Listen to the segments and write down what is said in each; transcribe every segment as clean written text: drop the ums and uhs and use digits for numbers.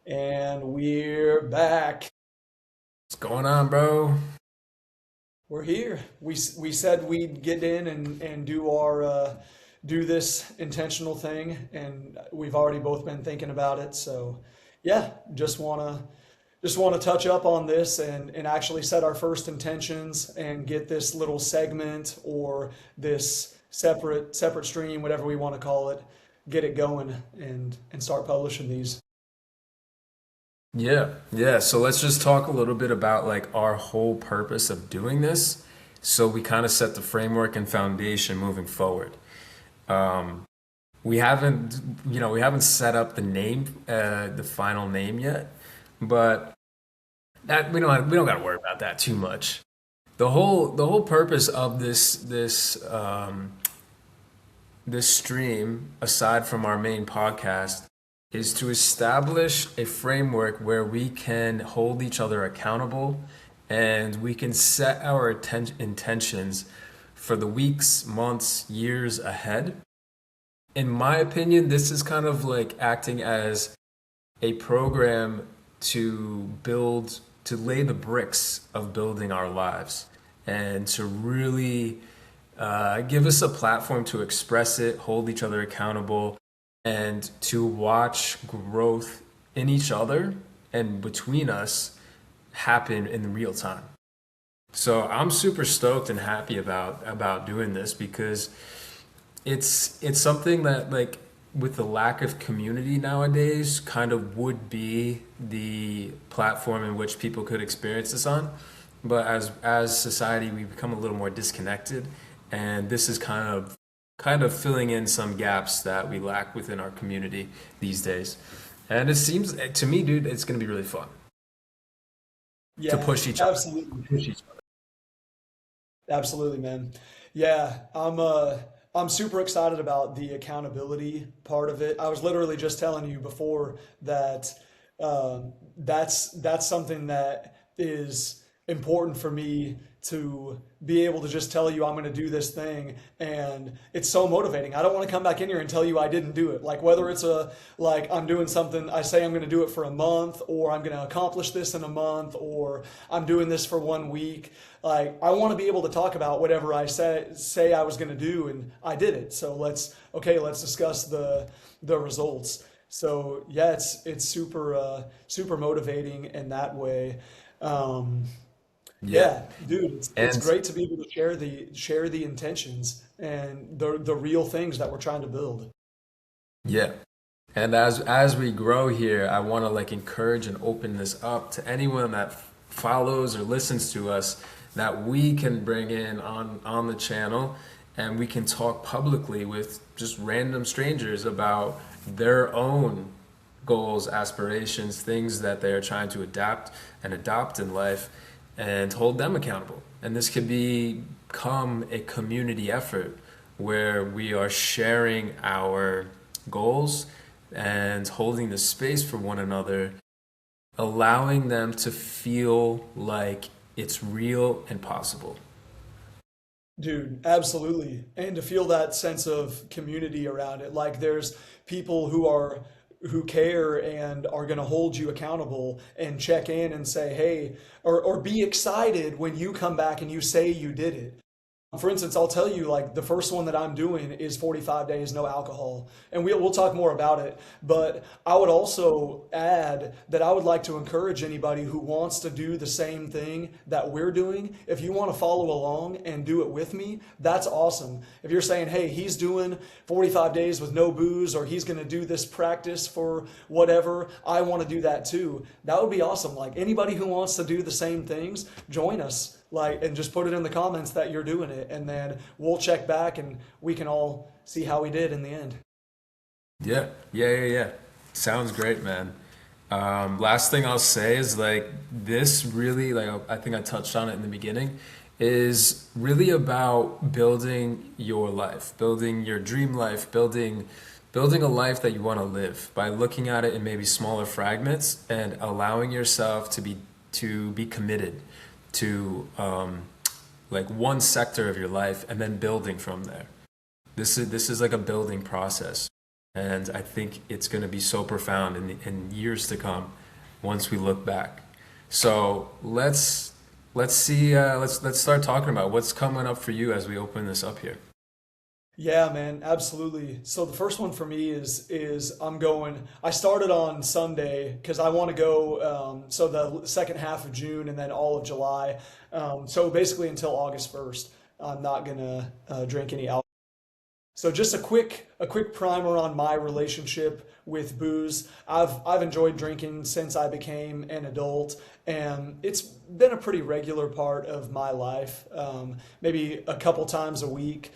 And we're back. What's going on, bro? We're here. We said we'd get in and do our do this intentional thing, and we've already both been thinking about it. So, yeah, just wanna touch up on this and actually set our first intentions and get this little segment or this separate stream, whatever we want to call it, get it going and start publishing these. Yeah. So let's just talk a little bit about like our whole purpose of doing this. So we kind of set the framework and foundation moving forward. Um, we haven't set up the name, the final name yet, but that we don't got to worry about that too much. The whole purpose of this stream, aside from our main podcast, is to establish a framework where we can hold each other accountable and we can set our intentions for the weeks, months, years ahead. In my opinion, this is kind of like acting as a program to lay the bricks of building our lives and to really give us a platform to express it, hold each other accountable, and to watch growth in each other and between us happen in real time. So I'm super stoked and happy about doing this because it's something that like with the lack of community nowadays kind of would be the platform in which people could experience this on. But as society we become a little more disconnected and this is kind of filling in some gaps that we lack within our community these days. And it seems to me, dude, it's gonna be really fun to Yeah, push each other. absolutely. Push each other. Absolutely, man. Yeah, I'm super excited about the accountability part of it. I was literally just telling you before that that's something that is important for me to be able to just tell you I'm going to do this thing, and it's so motivating. I don't want to come back in here and tell you I didn't do it. Like whether it's a like I'm doing something, I say I'm going to do it for a month, or I'm going to accomplish this in a month, or I'm doing this for 1 week. Like I want to be able to talk about whatever I say I was going to do, and I did it. So let's discuss the results. So yeah, it's super motivating in that way. Um, Yeah. yeah, dude, it's And great to be able to share the intentions and the real things that we're trying to build. yeah. And as we grow here, I want to like encourage and open this up to anyone that follows or listens to us that we can bring in on the channel and we can talk publicly with just random strangers about their own goals, aspirations, things that they are trying to adapt and adopt in life and hold them accountable. And this could become a community effort where we are sharing our goals and holding the space for one another, allowing them to feel like it's real and possible. Dude, absolutely. And to feel that sense of community around it. Like there's people who care and are going to hold you accountable and check in and say, "Hey," or be excited when you come back and you say you did it. For instance, I'll tell you, like, the first one that I'm doing is 45 days, no alcohol. And we'll talk more about it. But I would also add that I would like to encourage anybody who wants to do the same thing that we're doing. If you want to follow along and do it with me, that's awesome. If you're saying, hey, he's doing 45 days with no booze, or he's going to do this practice for whatever, I want to do that too. That would be awesome. Like, anybody who wants to do the same things, join us, like, and just put it in the comments that you're doing it, and then we'll check back and we can all see how we did in the end. Yeah. Sounds great, man. Last thing I'll say is like this really, like I think I touched on it in the beginning, is really about building your life, building your dream life, building a life that you want to live by looking at it in maybe smaller fragments and allowing yourself to be committed to like one sector of your life and then building from there. This is like a building process. And I think it's going to be so profound in years to come once we look back. So let's see let's start talking about what's coming up for you as we open this up here. Yeah, man, absolutely. So the first one for me is I'm going. I started on Sunday because I want to go. So the second half of June and then all of July. So basically until August 1st, I'm not gonna drink any alcohol. So just a quick primer on my relationship with booze. I've enjoyed drinking since I became an adult, and it's been a pretty regular part of my life. Maybe a couple times a week.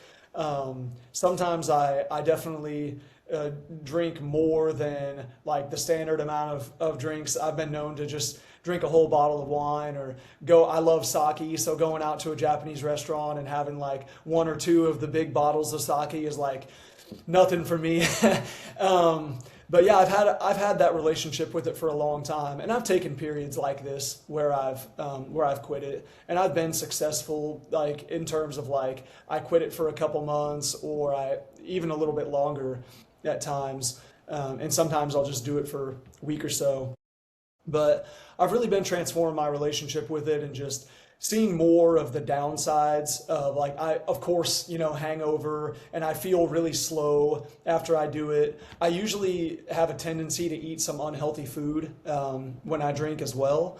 Sometimes I definitely uh, drink more than like the standard amount of drinks. I've been known to just drink a whole bottle of wine or go. I love sake, so going out to a Japanese restaurant and having like one or two of the big bottles of sake is like nothing for me. um, but yeah, I've had that relationship with it for a long time, and I've taken periods like this where I've quit it, and I've been successful like in terms of like I quit it for a couple months or I even a little bit longer at times, and sometimes I'll just do it for a week or so. But I've really been transforming my relationship with it and just seeing more of the downsides of like I of course, hangover, and I feel really slow after I do it. I usually have a tendency to eat some unhealthy food when I drink as well.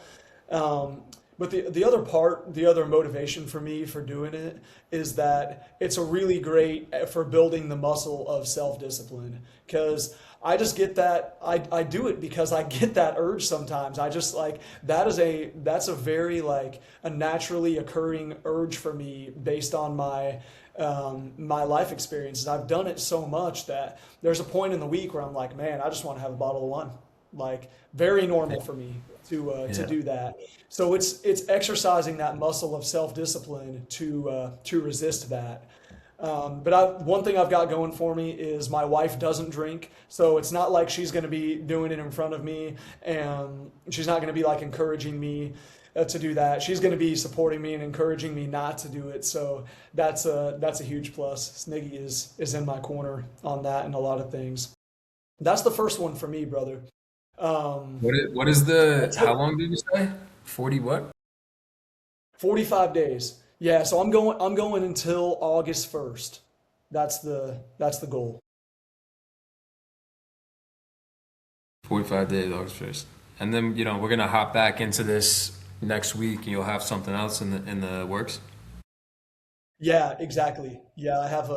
Um, but the other motivation for me for doing it is that it's a really great for building the muscle of self-discipline. Because I just get that I do it because I get that urge sometimes. I just like that's a very like a naturally occurring urge for me based on my life experiences. I've done it so much that there's a point in the week where I'm like, man, I just want to have a bottle of wine. Like very normal for me to Yeah. do that. So it's exercising that muscle of self discipline to resist that. One thing I've got going for me is my wife doesn't drink, so it's not like she's going to be doing it in front of me, and she's not going to be like encouraging me to do that. She's going to be supporting me and encouraging me not to do it. So that's a huge plus. Sniggy is in my corner on that and a lot of things. That's the first one for me, brother. Um, What is how long did you say? 40 what? 45 days. Yeah, so I'm going until August 1st. That's the goal. 45 days, August 1st. And then, we're gonna hop back into this next week and you'll have something else in the works. Yeah, exactly. Yeah, I have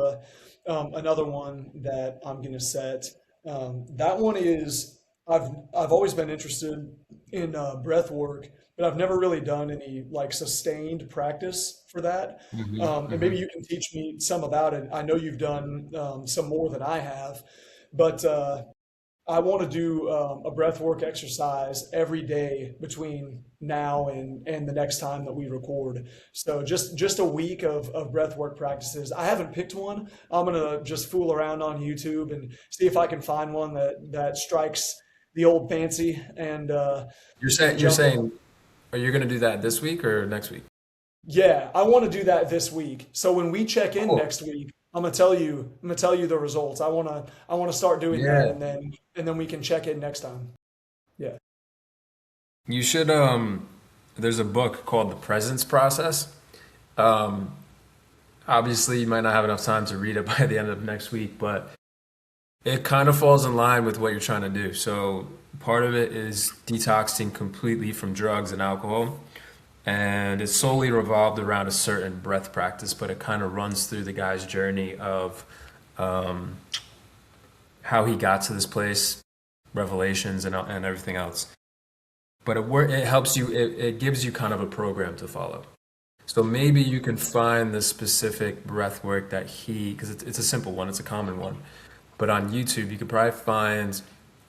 another one that I'm gonna set. That one is I've always been interested in breath work, but I've never really done any like sustained practice for that. And maybe you can teach me some about it. I know you've done some more than I have, but I want to do a breath work exercise every day between now and the next time that we record. So just a week of breath work practices. I haven't picked one. I'm gonna just fool around on YouTube and see if I can find one that strikes the old fancy and You're jump. saying, are you gonna do that this week or next week? Yeah, I want to do that this week. So when we check in Cool. next week, I'm gonna tell you the results. I wanna start doing that, Yeah. and then we can check in next time. Yeah. You should there's a book called The Presence Process. Um Obviously you might not have enough time to read it by the end of next week, but it kind of falls in line with what you're trying to do. So part of it is detoxing completely from drugs and alcohol. And it's solely revolved around a certain breath practice, but it kind of runs through the guy's journey of um, how he got to this place, revelations, and everything else. But it helps you. It gives you kind of a program to follow. So maybe you can find the specific breath work that because it's a simple one, it's a common one. But on YouTube, you could probably find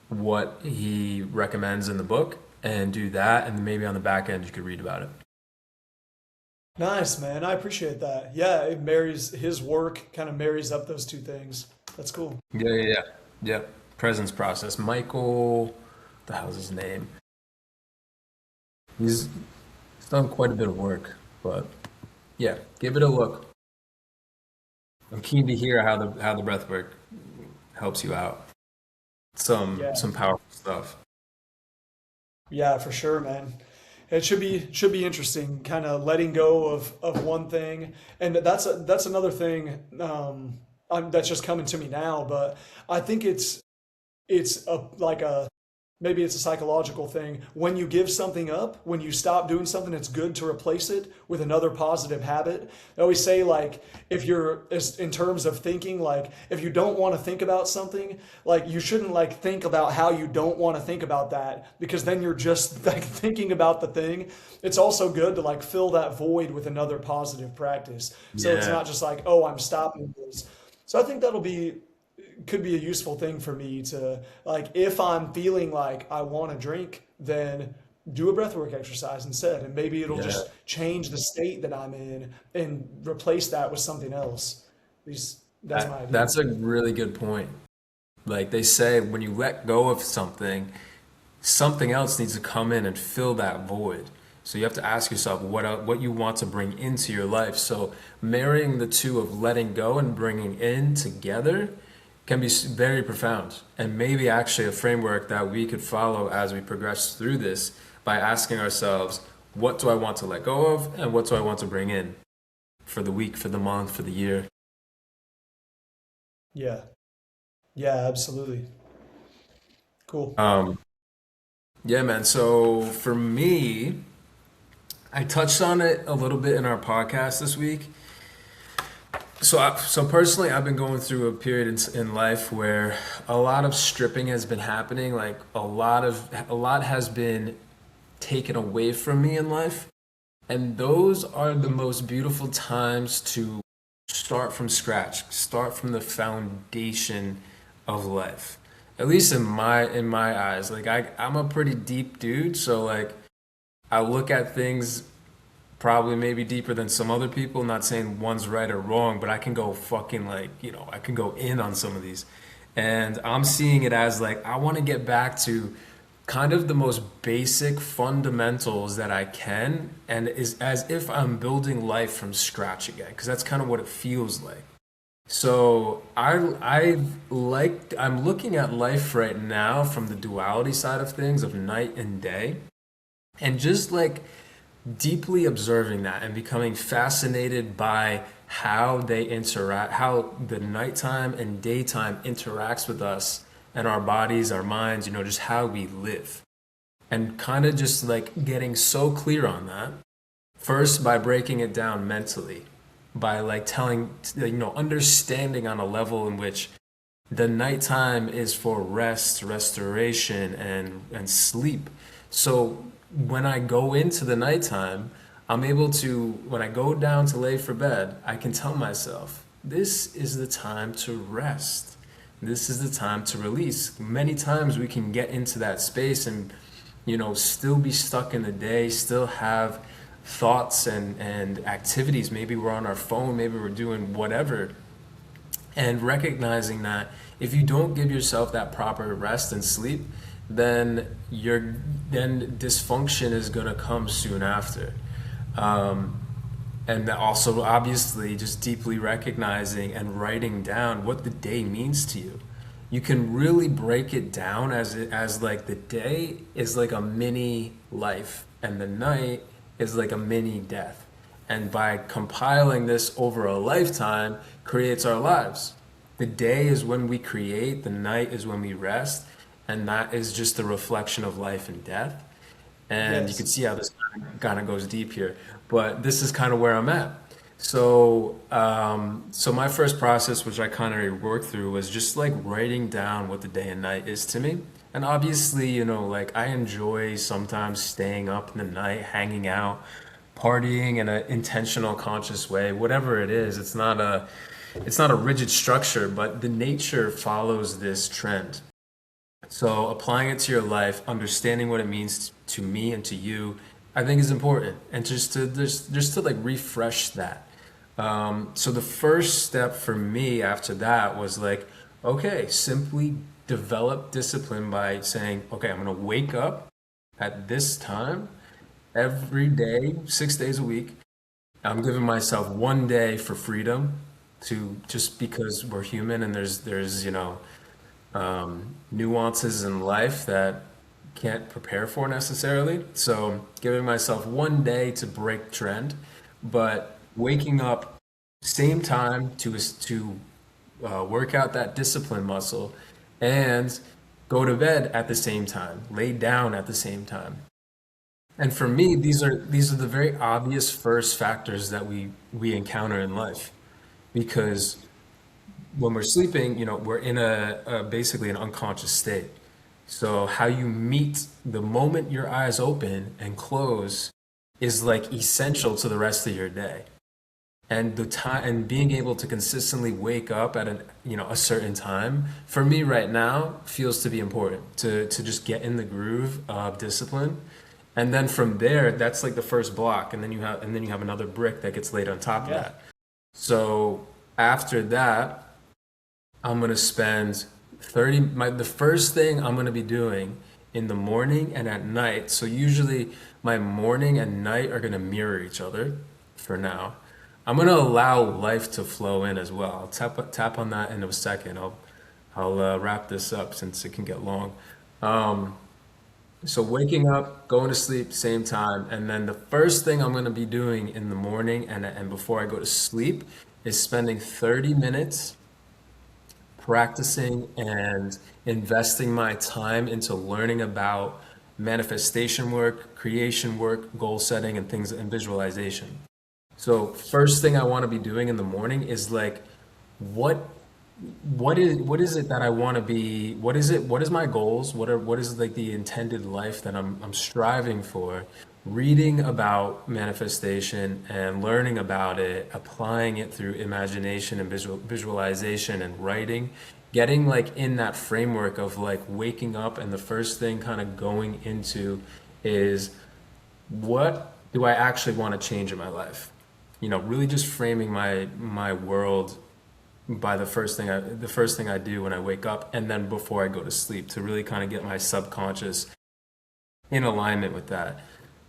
what he recommends in the book and do that, and maybe on the back end you could read about it. Nice, man. I appreciate that. Yeah, it marries his work, kind of marries up those two things. That's cool. Yeah, yeah, yeah. Yeah. Presence process. Michael, the hell's his name? He's done quite a bit of work, but yeah, give it a look. I'm keen to hear how the breath work helps you out. Yeah. some powerful stuff. Yeah, for sure, man. It should be interesting, kind of letting go of one thing, and that's another thing that's just coming to me now. But I think it's a like a maybe it's a psychological thing. When you give something up, when you stop doing something, it's good to replace it with another positive habit. I always say, like, if you're in terms of thinking, like, if you don't want to think about something, like, you shouldn't like think about how you don't want to think about that, because then you're just like thinking about the thing. It's also good to like fill that void with another positive practice. So it's Yeah. not just like, oh, I'm stopping this. So I think that'll be could be a useful thing for me to, like, if I'm feeling like I want to drink, then do a breathwork exercise instead, and maybe it'll Yeah. just change the state that I'm in and replace that with something else. At least that's my idea. That's a really good point. Like they say, when you let go of something, something else needs to come in and fill that void. So you have to ask yourself what you want to bring into your life. So marrying the two of letting go and bringing in together can be very profound, and maybe actually a framework that we could follow as we progress through this by asking ourselves, what do I want to let go of, and what do I want to bring in for the week, for the month, for the year. Yeah, yeah, absolutely. Cool. Um, yeah, man. So for me, I touched on it a little bit in our podcast this week. So personally, I've been going through a period in life where a lot of stripping has been happening. Like a lot has been taken away from me in life, and those are the most beautiful times to start from scratch, start from the foundation of life. At least in my eyes, like I'm a pretty deep dude, so like I look at things probably maybe deeper than some other people. Not saying one's right or wrong, but I can go fucking like, I can go in on some of these. And I'm seeing it as like, I want to get back to kind of the most basic fundamentals that I can, and is as if I'm building life from scratch again, because that's kind of what it feels like. So I'm looking at life right now from the duality side of things of night and day, and just like deeply observing that and becoming fascinated by how they interact, how the nighttime and daytime interacts with us and our bodies, our minds, just how we live. And kind of just like getting so clear on that, first by breaking it down mentally, by like understanding on a level in which the nighttime is for rest, restoration, and sleep. So when I go into the nighttime, I'm able to, when I go down to lay for bed, I can tell myself, this is the time to rest. This is the time to release. Many times we can get into that space and, still be stuck in the day, still have thoughts and activities. Maybe we're on our phone, maybe we're doing whatever, and recognizing that if you don't give yourself that proper rest and sleep, then dysfunction is going to come soon after. um, and also obviously just deeply recognizing and writing down what the day means to you. You can really break it down as like the day is like a mini life and the night is like a mini death, and by compiling this over a lifetime creates our lives. The day is when we create, the night is when we rest, and that is just a reflection of life and death. And you can Yes. see how this kind of goes deep here, but this is kind of where I'm at. So my first process, which I kind of worked through, was just like writing down what the day and night is to me. And obviously, like I enjoy sometimes staying up in the night, hanging out, partying in an intentional, conscious way. Whatever it is, it's not a rigid structure, but the nature follows this trend. So applying it to your life, understanding what it means to me and to you, I think is important. And just to like refresh that. So the first step for me after that was like, okay, simply develop discipline by saying, okay, I'm gonna wake up at this time every day, 6 days a week. I'm giving myself one day for freedom to just because we're human and there's nuances in life that can't prepare for necessarily. So giving myself one day to break trend, but waking up same time to work out that discipline muscle and go to bed at the same time, lay down at the same time. And for me, these are the very obvious first factors that we encounter in life because when we're sleeping, we're in a basically an unconscious state. So how you meet the moment your eyes open and close is like essential to the rest of your day. And the time and being able to consistently wake up at a certain time for me right now feels to be important to just get in the groove of discipline. And then from there, that's like the first block, and then you have another brick that gets laid on top of Yeah. that. So after that, I'm gonna spend the first thing I'm gonna be doing in the morning and at night. So usually my morning and night are gonna mirror each other for now. I'm gonna allow life to flow in as well. I'll tap on that in a second. I'll wrap this up since it can get long. Um, so waking up, going to sleep, same time, and then the first thing I'm gonna be doing in the morning and before I go to sleep is spending 30 minutes practicing and investing my time into learning about manifestation work, creation work, goal setting, and things and visualization. So first thing I want to be doing in the morning is like, what what is it that I want to be? What is my goals? What is like the intended life that I'm striving for? Reading about manifestation and learning about it, applying it through imagination and visualization and writing, getting like in that framework of like waking up and the first thing kind of going into is what do I actually want to change in my life? Really just framing my world by the first thing I do when I wake up and then before I go to sleep to really kind of get my subconscious in alignment with that.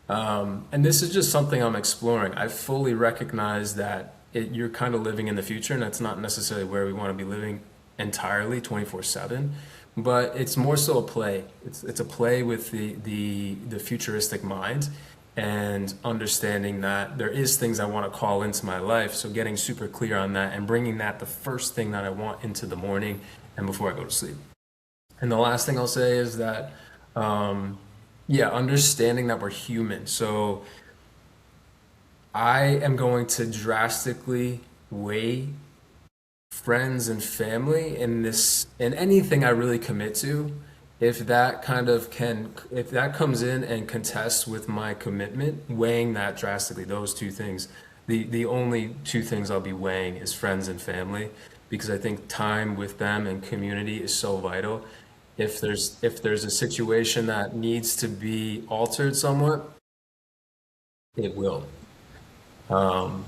And this is just something I'm exploring. I fully recognize that you're kind of living in the future, and that's not necessarily where we want to be living entirely 24/7. But it's more so a play. It's a play with the futuristic mind and understanding that there is things I want to call into my life. So getting super clear on that and bringing that the first thing that I want into the morning and before I go to sleep. And the last thing I'll say is that, yeah, understanding that we're human. So I am going to drastically weigh friends and family in anything I really commit to. If that comes in and contests with my commitment, weighing that drastically, those two things, the only two things I'll be weighing is friends and family, because I think time with them and community is so vital. If there's a situation that needs to be altered somewhat, it will. Um,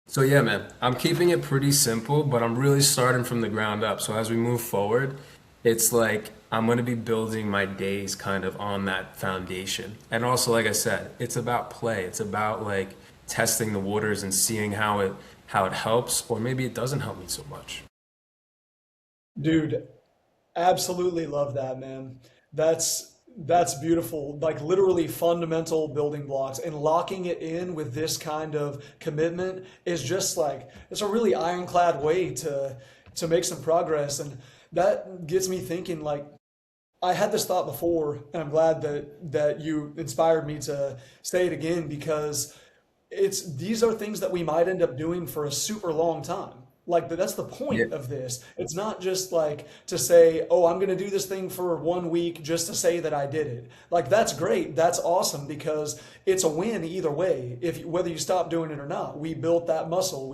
so yeah, man, I'm keeping it pretty simple, but I'm really starting from the ground up. So as we move forward, it's like I'm going to be building my days kind of on that foundation. And also, like I said, it's about play. It's about like testing the waters and seeing how it helps, or maybe it doesn't help me so much. Dude, absolutely love that, man. That's beautiful. Like literally fundamental building blocks and locking it in with this kind of commitment is just like it's a really ironclad way to make some progress. And that gets me thinking like I had this thought before, and I'm glad that you inspired me to say it again because it's these are things that we might end up doing for a super long time. Like that's the Yeah. point of this. It's not just like to say, "Oh, I'm going to do this thing for 1 week just to say that I did it." Like that's great. That's awesome because it's a win either way. If whether you stop doing it or not, we built that muscle.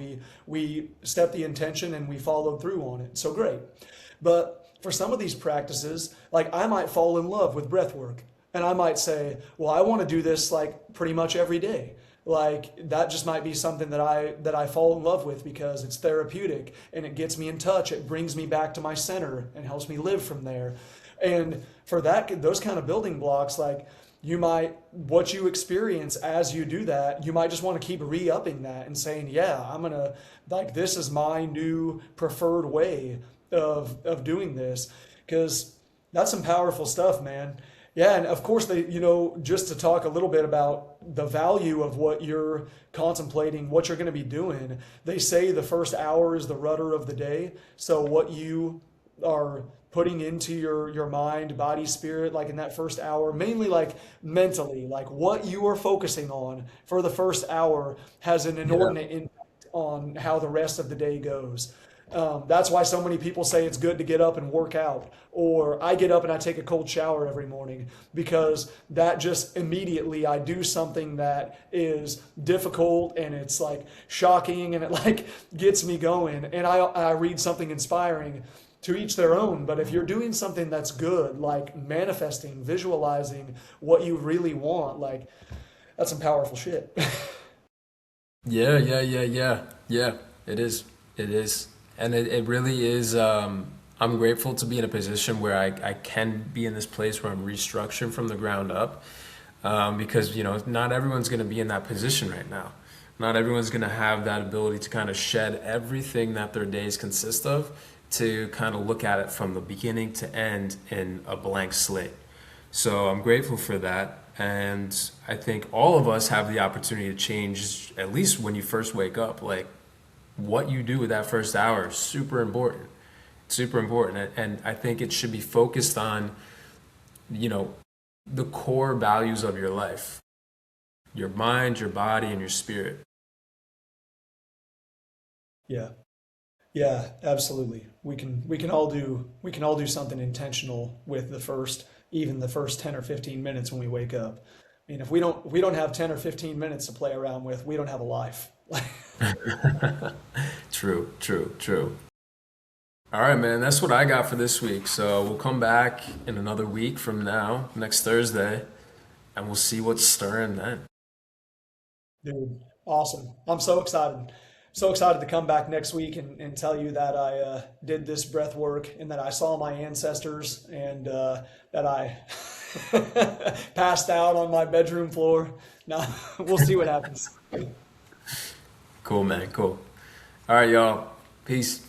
We set the intention and we followed through on it. So great. But for some of these practices, like I might fall in love with breath work and I might say, well, I want to do this like pretty much every day. Like that just might be something that I fall in love with because it's therapeutic and it gets me in touch. It brings me back to my center and helps me live from there. And for that, those kind of building blocks, like what you experience as you do that, you might just want to keep re-upping that and saying, yeah, I'm gonna, like, this is my new preferred way of doing this, because that's some powerful stuff, man. Yeah, and of course they, just to talk a little bit about the value of what you're contemplating, what you're going to be doing. They say the first hour is the rudder of the day. So what you are putting into your mind, body, spirit, like in that first hour, mainly like mentally, like what you are focusing on for the first hour has an Yeah. inordinate impact on how the rest of the day goes. That's why so many people say it's good to get up and work out. Or I get up and I take a cold shower every morning, because that just immediately I do something that is difficult and it's like shocking and it like gets me going. And I read something inspiring. To each their own, but if you're doing something that's good, like manifesting, visualizing what you really want, like that's some powerful shit. Yeah, yeah, yeah, yeah, yeah. It is. It is. And it really is. I'm grateful to be in a position where I can be in this place where I'm restructuring from the ground up. Because, not everyone's going to be in that position right now. Not everyone's going to have that ability to kind of shed everything that their days consist of, to kind of look at it from the beginning to end in a blank slate. So I'm grateful for that. And I think all of us have the opportunity to change, at least when you first wake up. Like, what you do with that first hour is super important. Super important. And I think it should be focused on, you know, the core values of your life, your mind, your body, and your spirit. Yeah. Yeah, absolutely. We can all do something intentional with even the first 10 or 15 minutes when we wake up. I mean, if we don't have 10 or 15 minutes to play around with, we don't have a life. True, true, true. All right, man, that's what I got for this week. So we'll come back in another week from now, next Thursday, and we'll see what's stirring then. Dude, awesome. I'm so excited. So excited to come back next week and tell you that I did this breath work and that I saw my ancestors and that I passed out on my bedroom floor. Now, we'll see what happens. Cool, man, cool. All right, y'all. Peace.